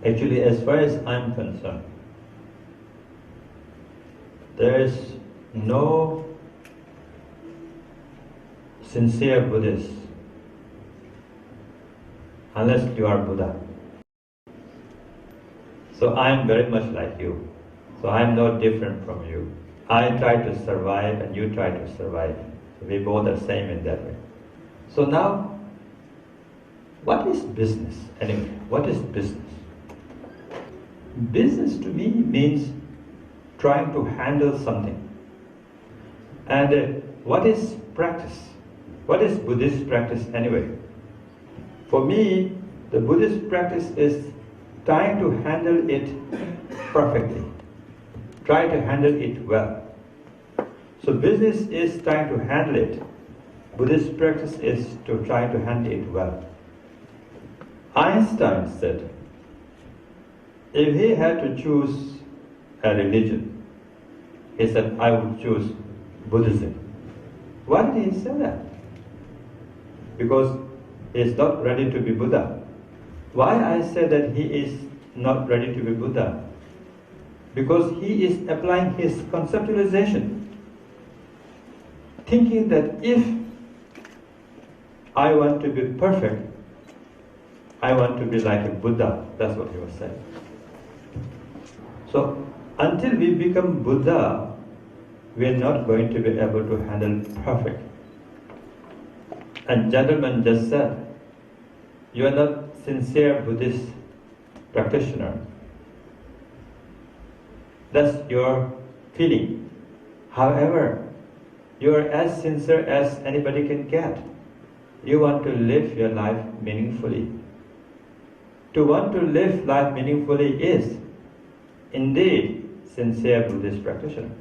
Actually, as far as I'm concerned, there is no sincere Buddhist unless you are Buddha. So I'm very much like you. So I'm no different from you. I try to survive and you try to survive. So we both are same in that way. So now, what is business anyway? What is business? Business to me means trying to handle something. And what is practice? What is Buddhist practice anyway? For me, the Buddhist practice is trying to handle it perfectly. Try to handle it well. So business is trying to handle it. Buddhist practice is to try to handle it well. Einstein said, if he had to choose a religion, he said, I would choose Buddhism. Why did he say that? Because he is not ready to be Buddha. Why I say that he is not ready to be Buddha? Because he is applying his conceptualization, thinking that if I want to be perfect, I want to be like a Buddha. That's what he was saying. So, until we become Buddha, we are not going to be able to handle perfect. And gentleman just said, you are not sincere Buddhist practitioner. That's your feeling. However, you are as sincere as anybody can get. You want to live your life meaningfully. To want to live life meaningfully is indeed sincere Buddhist practitioner.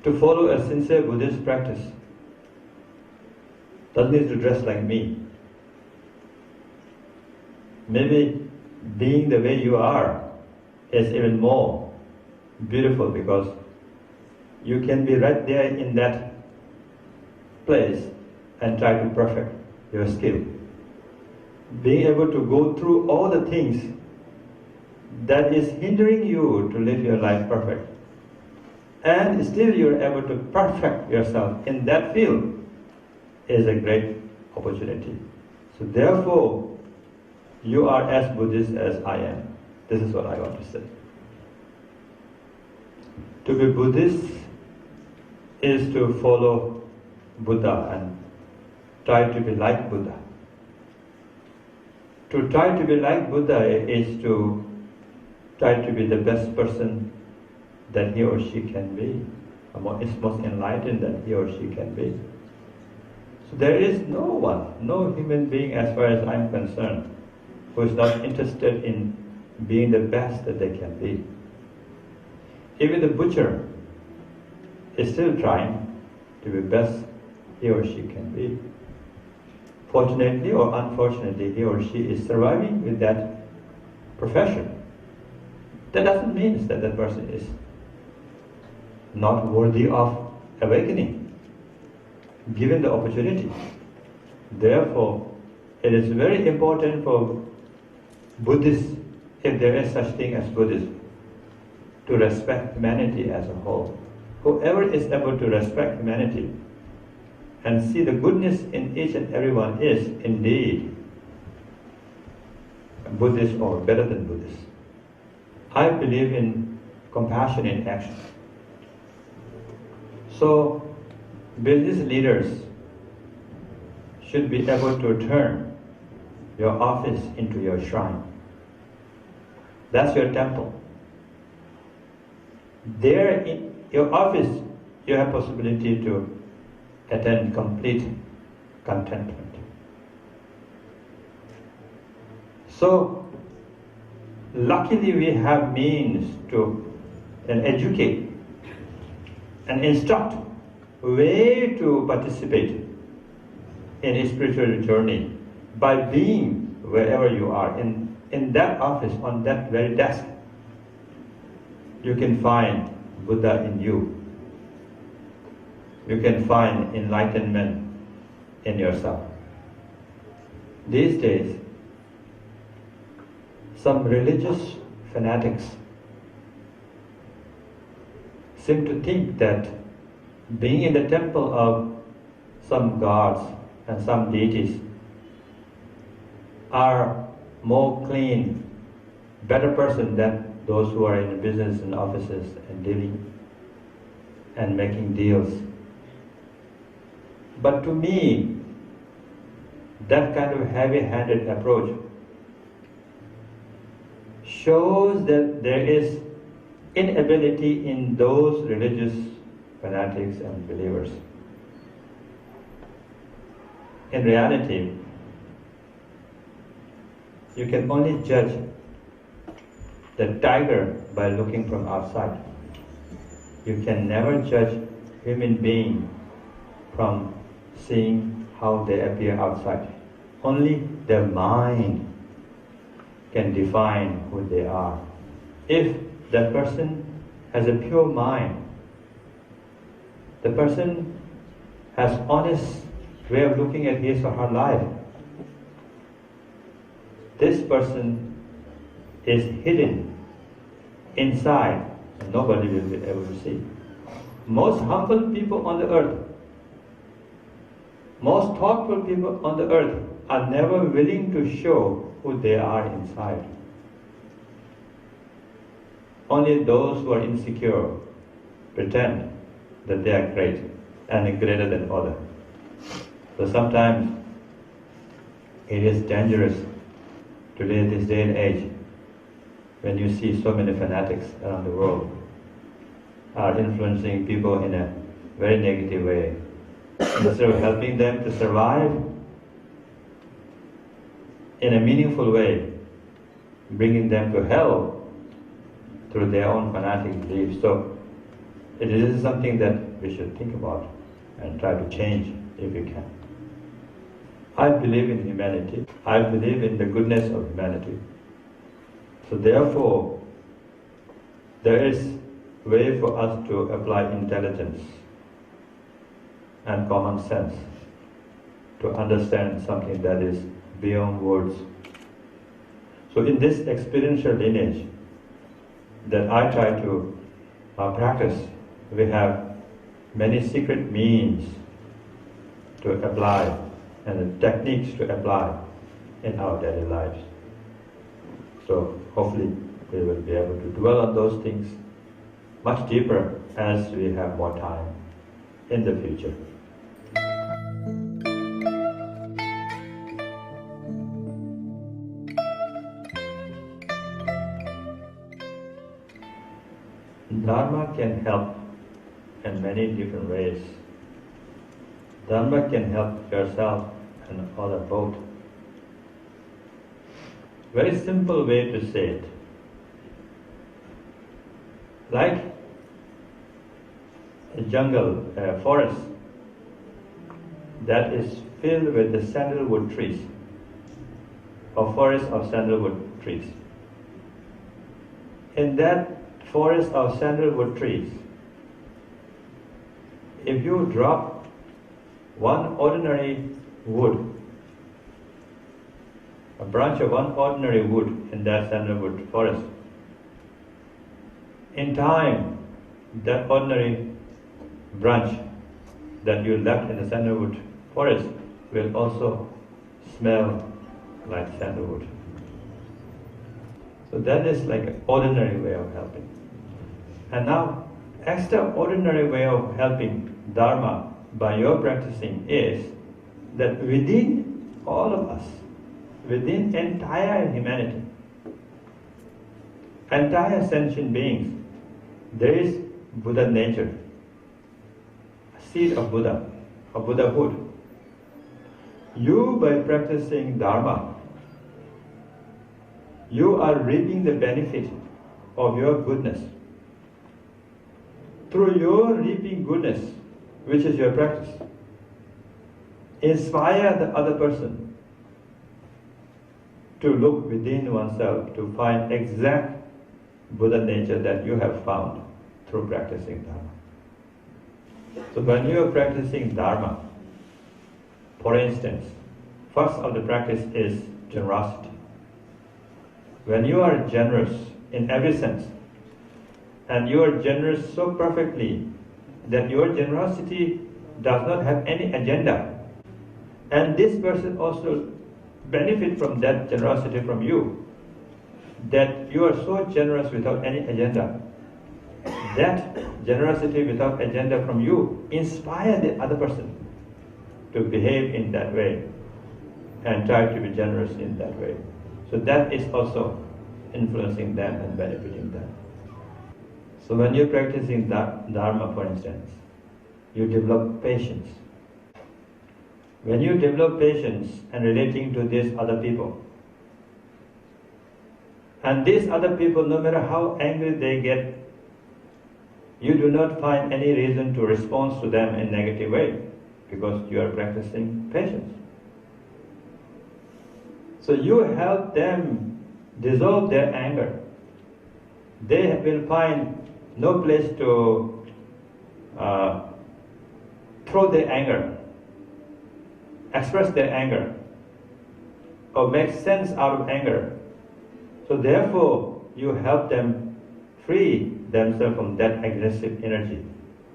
To follow a sincere Buddhist practice doesn't need to dress like me. Maybe being the way you are is even more beautiful because you can be right there in that place and try to perfect your skill. Being able to go through all the things that is hindering you to live your life perfect, and still you're able to perfect yourself in that field is a great opportunity. So therefore, you are as Buddhist as I am. This is what I want to say. To be Buddhist is to follow Buddha and try to be like Buddha. To try to be like Buddha is to try to be the best person that he or she can be, is most enlightened that he or she can be. So there is no one, no human being as far as I'm concerned, who is not interested in being the best that they can be. Even the butcher is still trying to be best he or she can be. Fortunately or unfortunately, he or she is surviving with that profession. That doesn't mean that that person is not worthy of awakening, given the opportunity. Therefore, it is very important for Buddhists, if there is such thing as Buddhism, to respect humanity as a whole. Whoever is able to respect humanity and see the goodness in each and everyone is indeed Buddhist or better than Buddhist. I believe in compassion in action. So, business leaders should be able to turn your office into your shrine. That's your temple. There in your office, you have possibility to attain complete contentment. So, luckily we have means to educate and instruct way to participate in a spiritual journey by being wherever you are. In that office, on that very desk, you can find Buddha in you. You can find enlightenment in yourself. These days, some religious fanatics seem to think that being in the temple of some gods and some deities are more clean, better person than those who are in business and offices and dealing and making deals. But to me, that kind of heavy-handed approach shows that there is inability in those religious fanatics and believers. In reality, you can only judge the tiger by looking from outside. You can never judge human being from seeing how they appear outside. Only their mind can define who they are. If that person has a pure mind, the person has honest way of looking at his or her life, this person is hidden inside and nobody will be able to see. Most humble people on the earth, most thoughtful people on the earth are never willing to show who they are inside. Only those who are insecure pretend that they are great and greater than others. So sometimes it is dangerous today, this day and age, when you see so many fanatics around the world are influencing people in a very negative way. Instead of helping them to survive in a meaningful way, bringing them to hell through their own fanatic beliefs. So it is something that we should think about and try to change if we can. I believe in humanity. I believe in the goodness of humanity. So therefore, there is a way for us to apply intelligence and common sense to understand something that is beyond words. So in this experiential lineage that I try to practice, we have many secret means to apply and techniques to apply in our daily lives. So hopefully we will be able to dwell on those things much deeper as we have more time in the future. Dharma can help in many different ways. Dharma can help yourself and other both. Very simple way to say it. Like a jungle, a forest that is filled with the sandalwood trees, a forest of sandalwood trees. In that forest of sandalwood trees, if you drop one ordinary wood, a branch of one ordinary wood in that sandalwood forest, in time, that ordinary branch that you left in the sandalwood forest will also smell like sandalwood. So that is like an ordinary way of helping. And now, extraordinary way of helping Dharma by your practicing is that within all of us, within entire humanity, entire sentient beings, There is Buddha nature, a seed of Buddha, of Buddhahood. You, by practicing Dharma, you are reaping the benefit of your goodness. Through your reaping goodness, which is your practice, inspire the other person to look within oneself to find exact Buddha nature that you have found through practicing Dharma. So when you are practicing Dharma, for instance, first of the practice is generosity. When you are generous in every sense, and you are generous so perfectly that your generosity does not have any agenda, and this person also benefit from that generosity from you, that you are so generous without any agenda. That generosity without agenda from you inspire the other person to behave in that way and try to be generous in that way. So that is also influencing them and benefiting them. So when you're practicing Dharma, for instance, you develop patience. When you develop patience and relating to these other people, and these other people, no matter how angry they get, you do not find any reason to respond to them in a negative way because you are practicing patience. So you help them dissolve their anger. They will find no place to throw their anger, express their anger, or make sense out of anger. So therefore, you help them free themselves from that aggressive energy.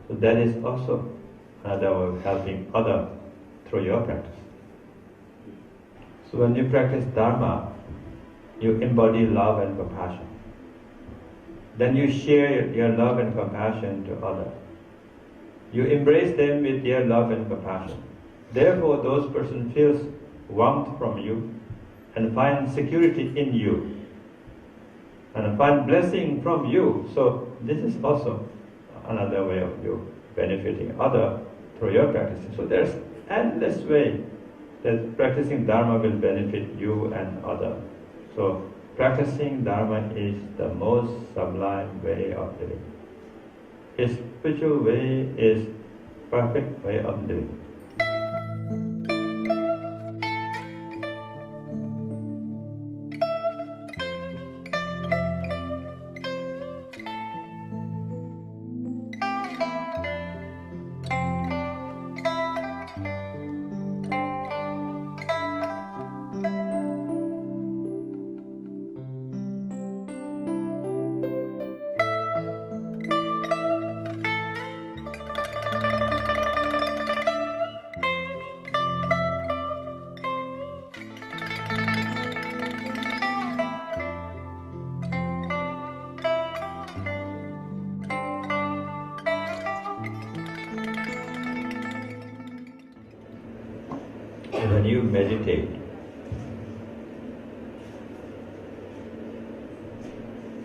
So that is also another way of helping others through your practice. So when you practice Dharma, you embody love and compassion. Then you share your love and compassion to others. You embrace them with your love and compassion. Therefore, those person feels warmth from you and find security in you and find blessing from you. So this is also another way of you benefiting other through your practice. So there's endless way that practicing Dharma will benefit you and other. So practicing Dharma is the most sublime way of living. His spiritual way is perfect way of living. When you meditate,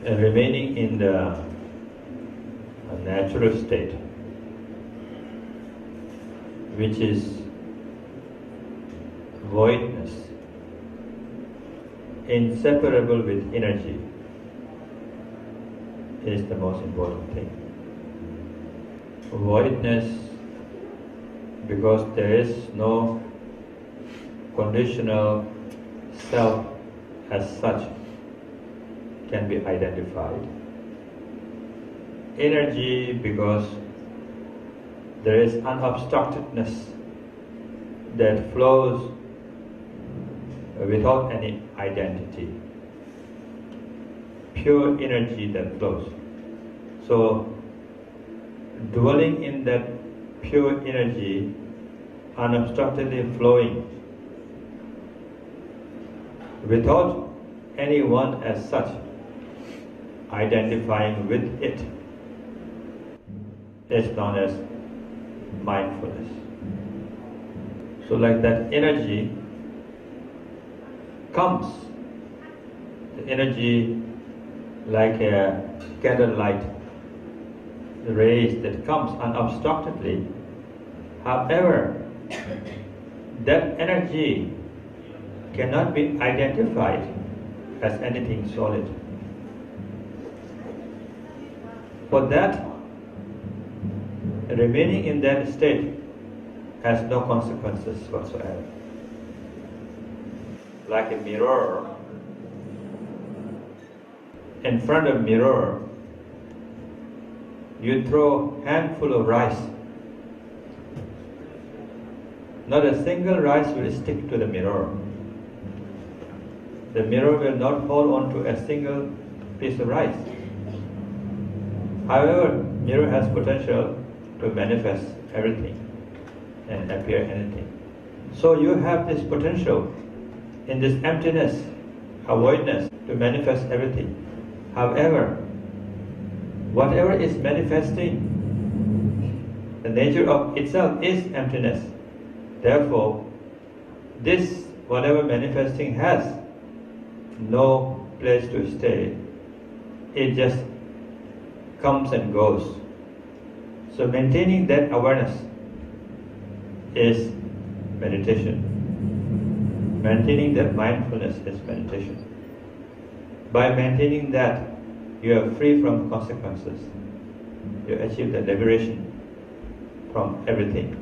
and remaining in the natural state, which is voidness, inseparable with energy, is the most important thing. Voidness, because there is no conditional self as such can be identified. Energy, because there is unobstructedness that flows without any identity. Pure energy that flows. So, dwelling in that pure energy, unobstructedly flowing, without anyone as such identifying with it, is known as mindfulness. So like that energy comes, the energy like a candle light rays that comes unobstructedly. However, that energy cannot be identified as anything solid. For that, remaining in that state has no consequences whatsoever. Like a mirror, in front of mirror, you throw handful of rice. Not a single rice will stick to the mirror. The mirror will not hold on to a single piece of rice. However, mirror has potential to manifest everything and appear anything. So you have this potential in this emptiness, avoidness, to manifest everything. However, whatever is manifesting, the nature of itself is emptiness. Therefore, this, whatever manifesting has no place to stay. It just comes and goes. So maintaining that awareness is meditation. Maintaining that mindfulness is meditation. By maintaining that, you are free from consequences. You achieve the liberation from everything.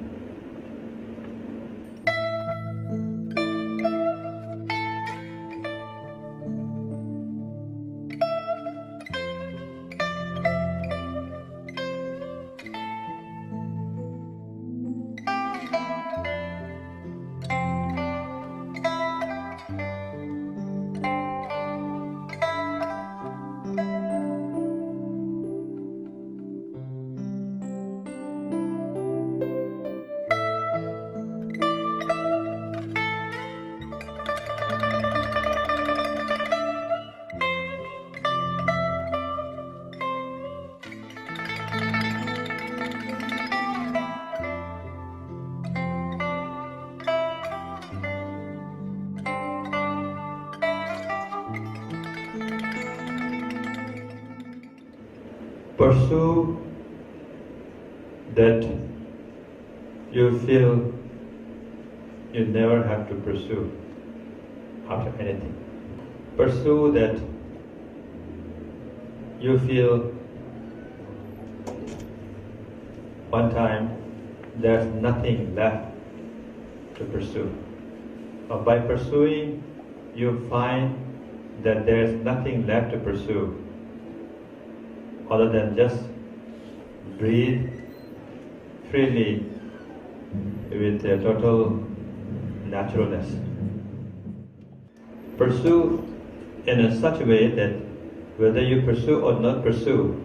Pursue that you feel you never have to pursue after anything. Pursue that you feel one time there's nothing left to pursue. But by pursuing, you find that there's nothing left to pursue other than just breathe freely with a total naturalness. Pursue in such a way that whether you pursue or not pursue,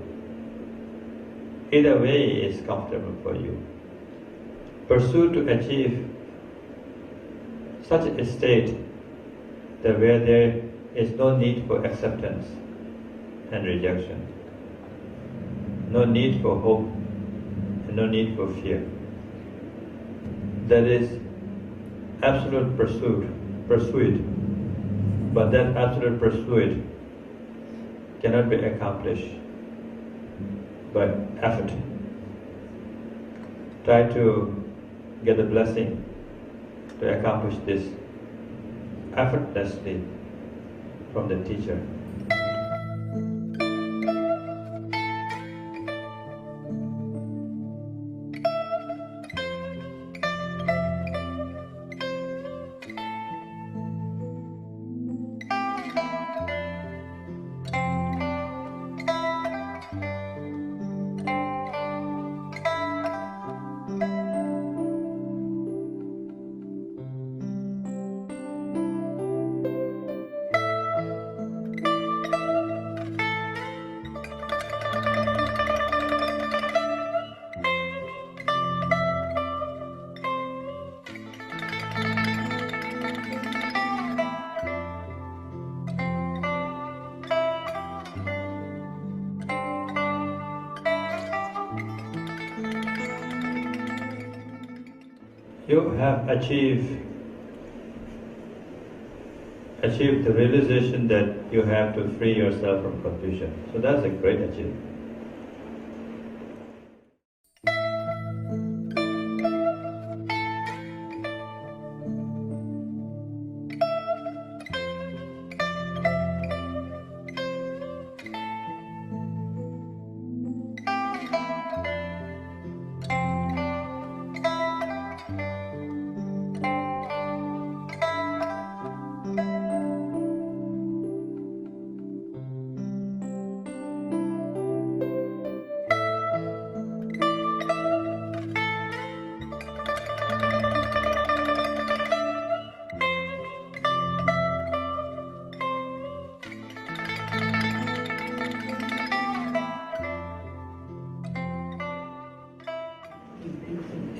either way is comfortable for you. Pursue to achieve such a state that where there is no need for acceptance and rejection, no need for hope, and no need for fear. That is absolute pursuit. But that absolute pursuit cannot be accomplished by effort. Try to get the blessing to accomplish this effortlessly from the teacher. You have achieved the realization that you have to free yourself from confusion. So that's a great achievement.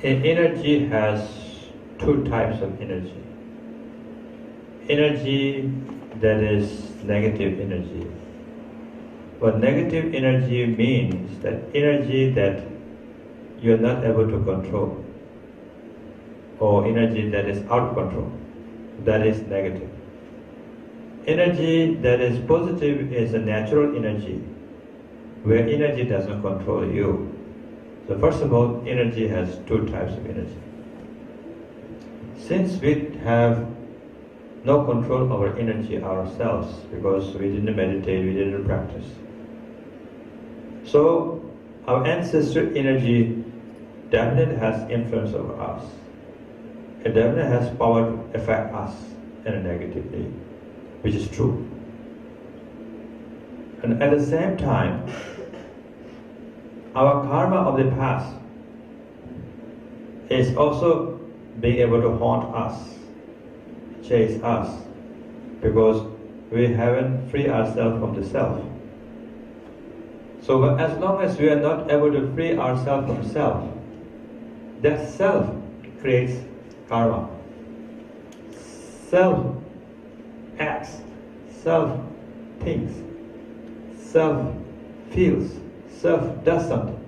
Energy has two types of energy. Energy that is negative energy. What negative energy means, that energy that you're not able to control, or energy that is out of control, that is negative. Energy that is positive is a natural energy, where energy does not control you. So first of all, energy has two types of energy. Since we have no control over energy ourselves, because we didn't meditate, we didn't practice, so our ancestor energy definitely has influence over us. It definitely has power to affect us in a negative way, which is true. And at the same time, our karma of the past is also being able to haunt us, chase us, because we haven't freed ourselves from the self. So as long as we are not able to free ourselves from self, that self creates karma. Self acts, self thinks, self feels, self does something.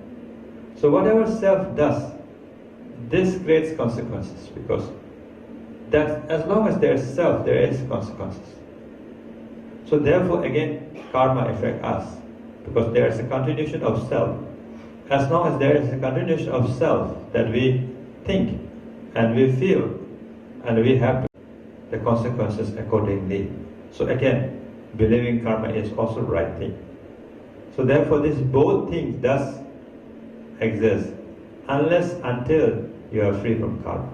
So whatever self does, this creates consequences, because that as long as there is self, there is consequences. So therefore again, karma affects us, because there is a continuation of self. As long as there is a continuation of self that we think and we feel and we have the consequences accordingly. So again, believing karma is also the right thing. So therefore these both things does exist unless until you are free from karma.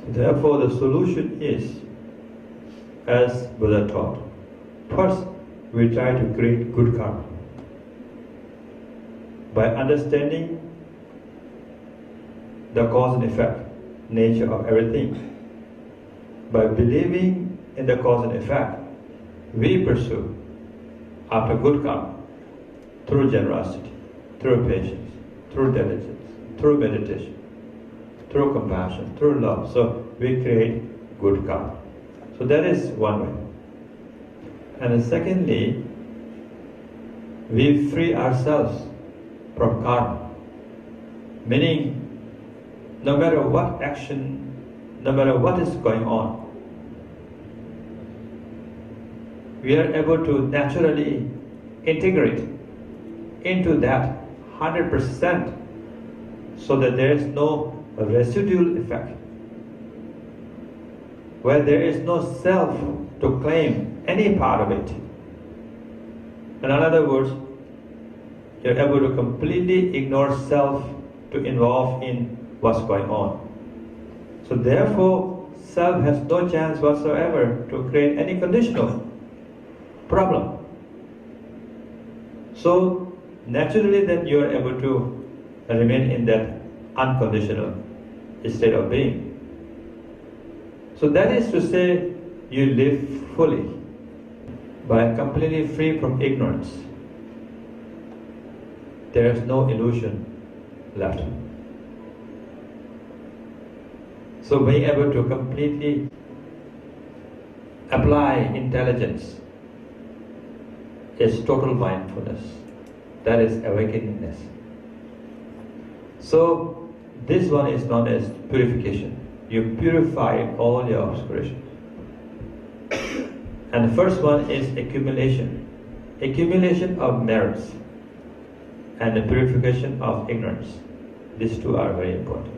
So therefore the solution is, as Buddha taught, first we try to create good karma. By understanding the cause and effect, nature of everything, by believing in the cause and effect, we pursue after good karma through generosity, through patience, through diligence, through meditation, through compassion, through love. So we create good karma. So that is one way. And then secondly, we free ourselves from karma. Meaning, no matter what action, no matter what is going on, we are able to naturally integrate into that 100%, so that there is no residual effect, where there is no self to claim any part of it. In other words, you're able to completely ignore self to involve in what's going on. So therefore, self has no chance whatsoever to create any conditional problem. So naturally then you are able to remain in that unconditional state of being. So that is to say, you live fully by completely free from ignorance. There is no illusion left. So being able to completely apply intelligence is total mindfulness. That is awakeningness. So this one is known as purification. You purify all your obscurations. And the first one is accumulation. Accumulation of merits and the purification of ignorance. These two are very important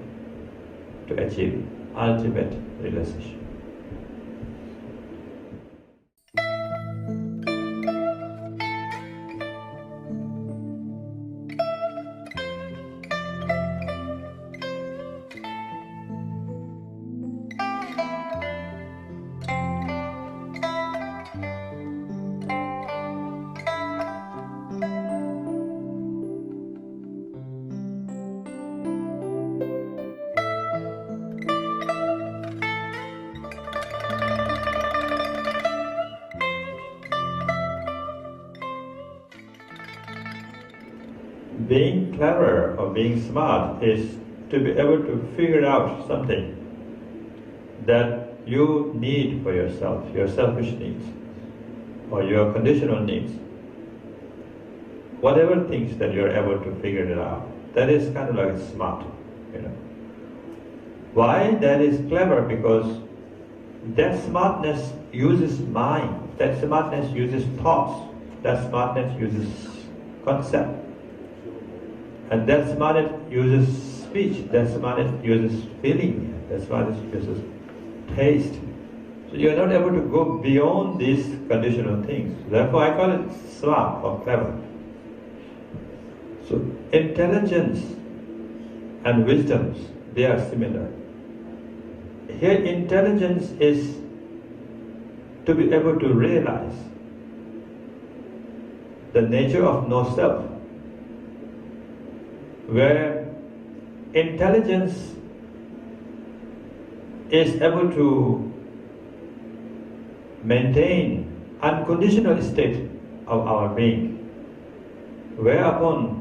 to achieve ultimate realization. Being clever or being smart is to be able to figure out something that you need for yourself, your selfish needs, or your conditional needs. Whatever things that you're able to figure it out, that is kind of like smart, you know. Why that is clever? Because that smartness uses mind, that smartness uses thoughts, that smartness uses concept, and that smartness uses speech, that smartness uses feeling, that smartness uses taste. So you're not able to go beyond these conditional things. Therefore I call it smart or clever. So intelligence and wisdoms, they are similar. Here intelligence is to be able to realize the nature of no self, where intelligence is able to maintain unconditional state of our being, whereupon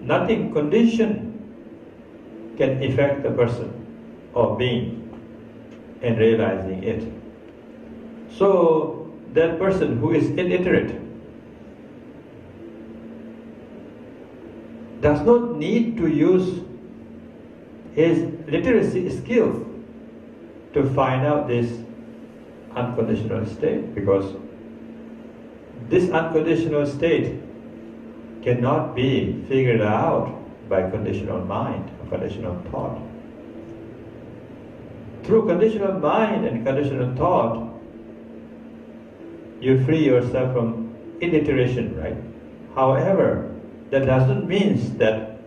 nothing conditioned can affect the person or being in realizing it. So that person who is illiterate does not need to use his literacy skill to find out this unconditional state, because this unconditional state cannot be figured out by conditional mind or conditional thought. Through conditional mind and conditional thought, you free yourself from illiteration, right? However, that doesn't mean that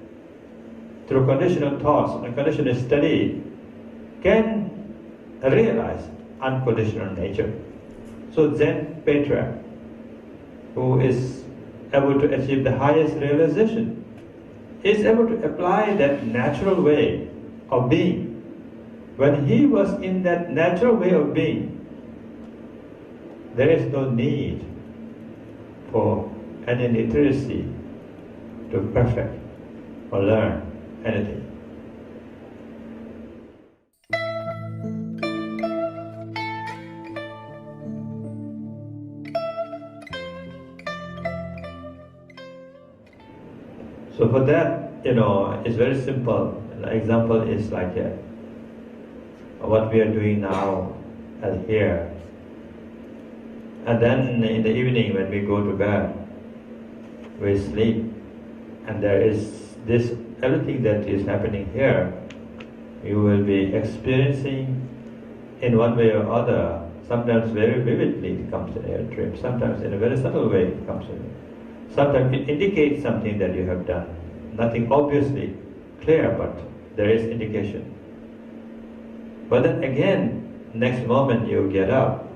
through conditional thoughts and conditional study can realize unconditional nature. So Zen patriarch, who is able to achieve the highest realization, is able to apply that natural way of being. When he was in that natural way of being, there is no need for any literacy to perfect or learn anything. So for that, it's very simple. An example is like what we are doing now and here. And then in the evening when we go to bed, we sleep, and there is this, everything that is happening here, you will be experiencing in one way or other. Sometimes very vividly it comes in a dream, sometimes in a very subtle way it comes in. Sometimes it indicates something that you have done. Nothing obviously clear, but there is indication. But then again, next moment you get up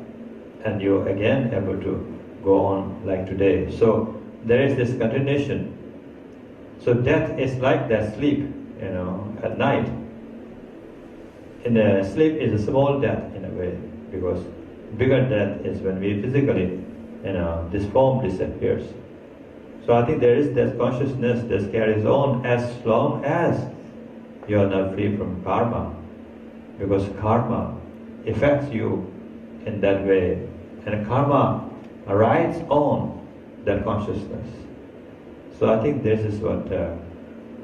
and you're again able to go on like today. So there is this continuation. So death is like that sleep, at night. In the sleep is a small death in a way, because bigger death is when we physically, this form disappears. So I think there is that consciousness that carries on as long as you are not free from karma, because karma affects you in that way, and karma rides on that consciousness. So I think this is what the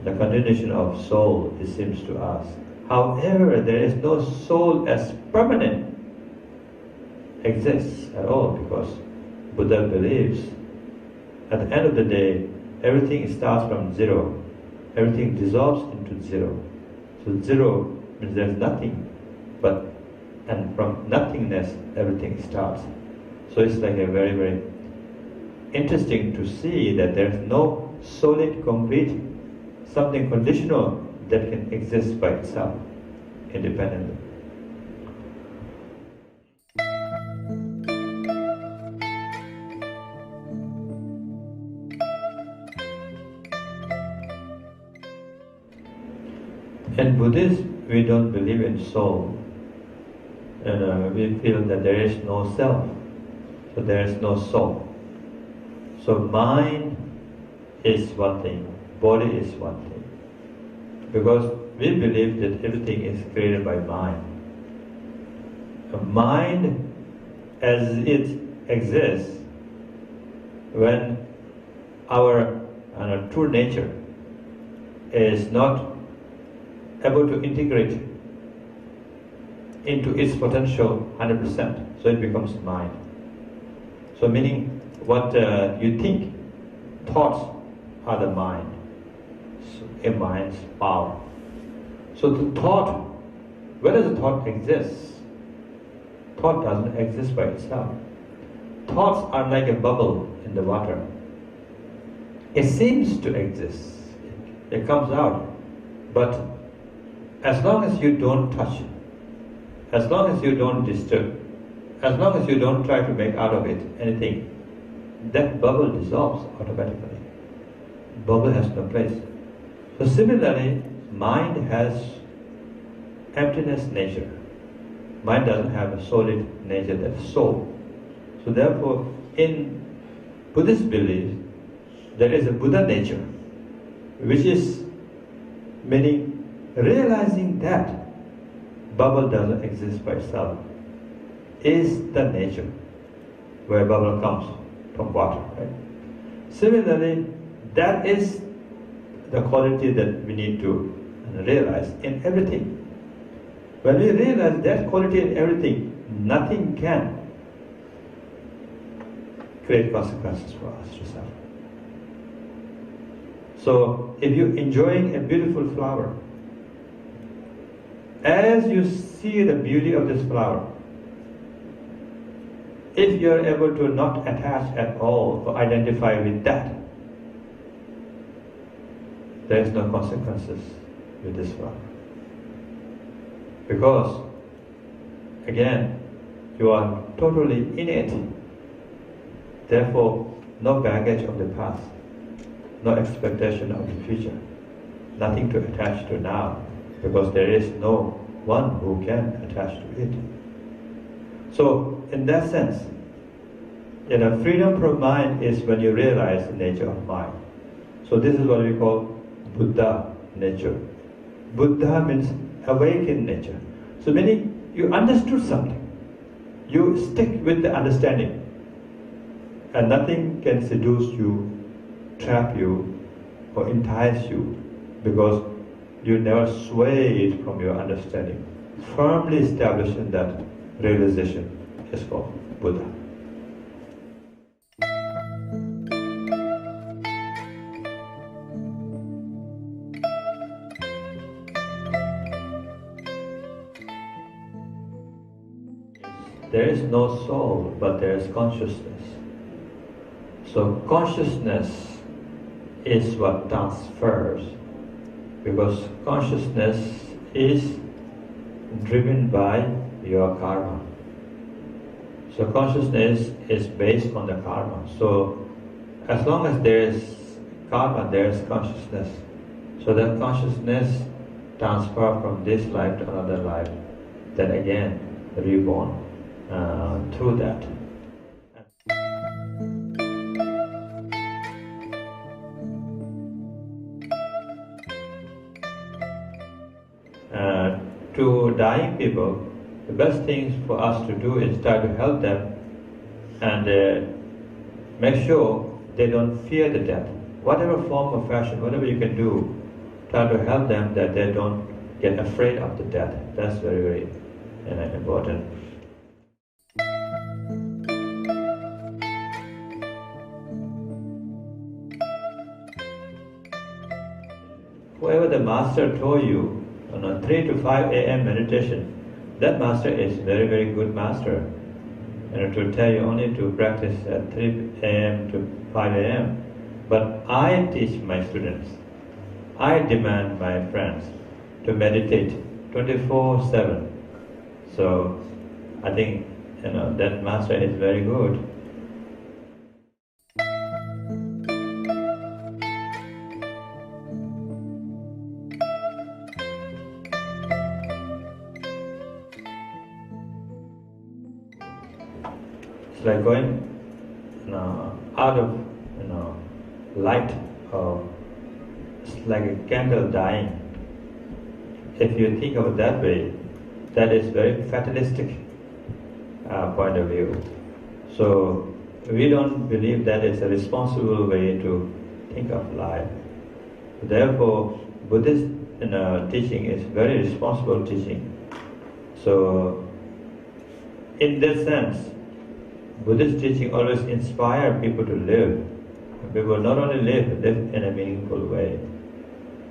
continuation of soul, it seems to us. However, there is no soul as permanent exists at all, because Buddha believes at the end of the day, everything starts from zero. Everything dissolves into zero. So zero means there's nothing, and from nothingness, everything starts. So it's like a very, very interesting to see that there's no solid, concrete, something conditional that can exist by itself, independently. In Buddhism, we don't believe in soul. We feel that there is no self, so there is no soul. So mind is one thing, body is one thing. Because we believe that everything is created by mind. A mind as it exists when our true nature is not able to integrate into its potential 100%, so it becomes mind. So meaning what you think, thoughts are the mind, so a mind's power. So the thought, where does the thought exist? Thought doesn't exist by itself. Thoughts are like a bubble in the water. It seems to exist. It comes out. But as long as you don't touch it, as long as you don't disturb, as long as you don't try to make out of it anything, that bubble dissolves automatically. Bubble has no place. So similarly, mind has emptiness nature. Mind doesn't have a solid nature, that is soul. So therefore, in Buddhist belief, there is a Buddha nature, which is meaning realizing that bubble doesn't exist by itself, is the nature where bubble comes from water. Right? Similarly, that is the quality that we need to realize in everything. When we realize that quality in everything, nothing can create consequences for us to suffer. So, if you're enjoying a beautiful flower, as you see the beauty of this flower, if you're able to not attach at all or identify with that, there is no consequences with this flower. Because, again, you are totally in it. Therefore, no baggage of the past, no expectation of the future, nothing to attach to now, because there is no one who can attach to it. So, in that sense, freedom from mind is when you realize the nature of mind. So this is what we call Buddha nature. Buddha means awakened nature. So meaning you understood something. You stick with the understanding. And nothing can seduce you, trap you, or entice you, because you never swayed from your understanding. Firmly established in that realization is called Buddha. There is no soul, but there is consciousness. So consciousness is what transfers, because consciousness is driven by your karma. So consciousness is based on the karma. So as long as there is karma, there is consciousness. So that consciousness transfer from this life to another life, then again reborn through that. To dying people, the best thing for us to do is try to help them and make sure they don't fear the death. Whatever form or fashion, whatever you can do, try to help them that they don't get afraid of the death. That's very, very important. Whoever the master told you, 3 to 5 a.m. meditation, that master is very, very good master. To tell you only to practice at 3 a.m. to 5 a.m. But I teach my students, I demand my friends to meditate 24/7. So I think that master is very good. It's like going out of light, or it's like a candle dying. if you think of it that way, that is very fatalistic point of view. So we don't believe that is a responsible way to think of life. Therefore, Buddhist teaching is very responsible teaching. So, in that sense, Buddhist teaching always inspire people to live. People not only live in a meaningful way.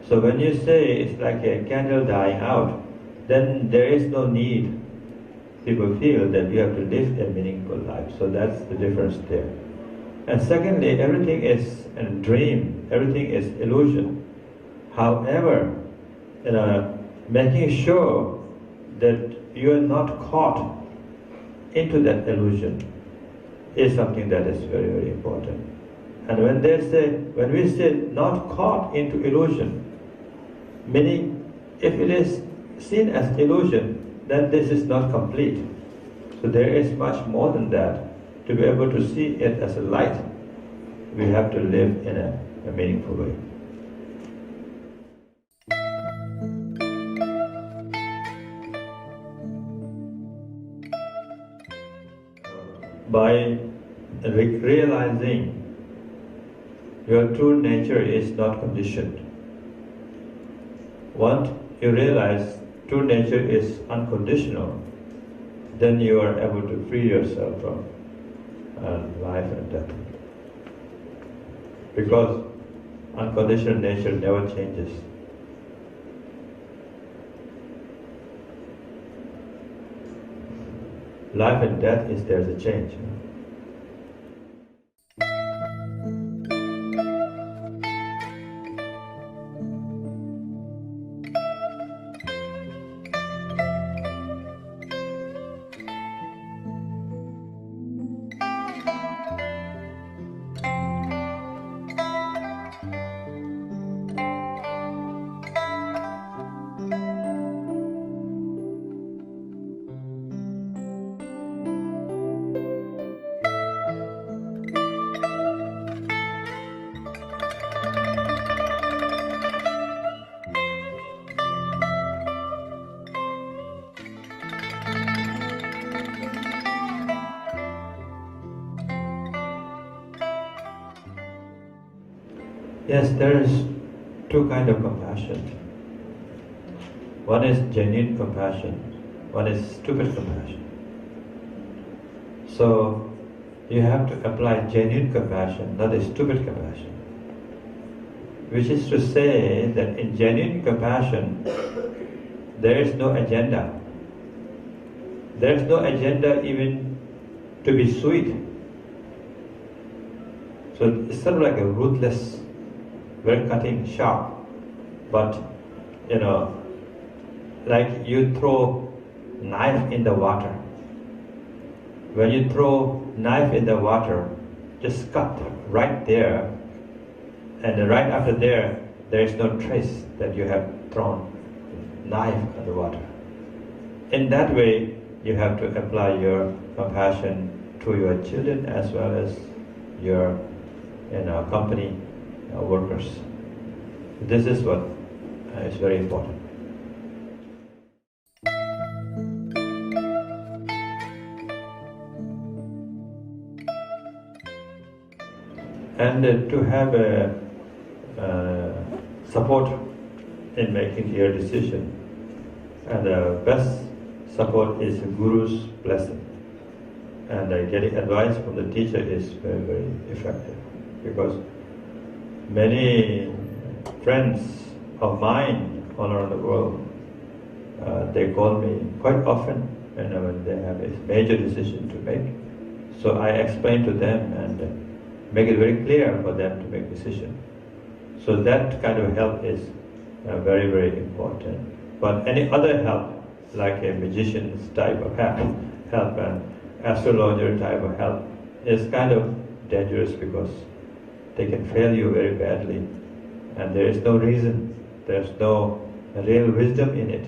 So when you say it's like a candle dying out, then there is no need. People feel that you have to live a meaningful life. So that's the difference there. And secondly, everything is a dream. Everything is illusion. However, making sure that you are not caught into that illusion is something that is very, very important. And when we say not caught into illusion, meaning if it is seen as illusion, then this is not complete. So there is much more than that. To be able to see it as a light, we have to live in a meaningful way. By realizing your true nature is not conditioned. Once you realize true nature is unconditional, then you are able to free yourself from life and death. Because unconditional nature never changes. Life and death is there's a change. Yes, there is two kinds of compassion. One is genuine compassion, one is stupid compassion. So you have to apply genuine compassion, not a stupid compassion. Which is to say that in genuine compassion, there is no agenda. There is no agenda even to be sweet. So it's sort of like a ruthless, very cutting, sharp, but like you throw knife in the water. When you throw knife in the water, just cut right there, and right after there is no trace that you have thrown knife in the water. In that way, you have to apply your compassion to your children as well as your company workers. This is what is very important. And to have a support in making your decision. And the best support is the Guru's blessing. And getting advice from the teacher is very, very effective. Because many friends of mine all around the world, they call me quite often when they have a major decision to make. So I explain to them and make it very clear for them to make decision. So that kind of help is very, very important. But any other help, like a magician's type of help and astrologer type of help, is kind of dangerous because they can fail you very badly, and there is no reason, there's no real wisdom in it.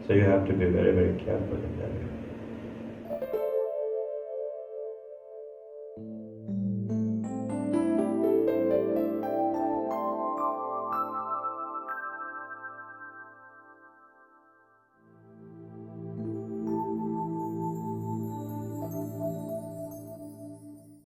So you have to be very, very careful in that way.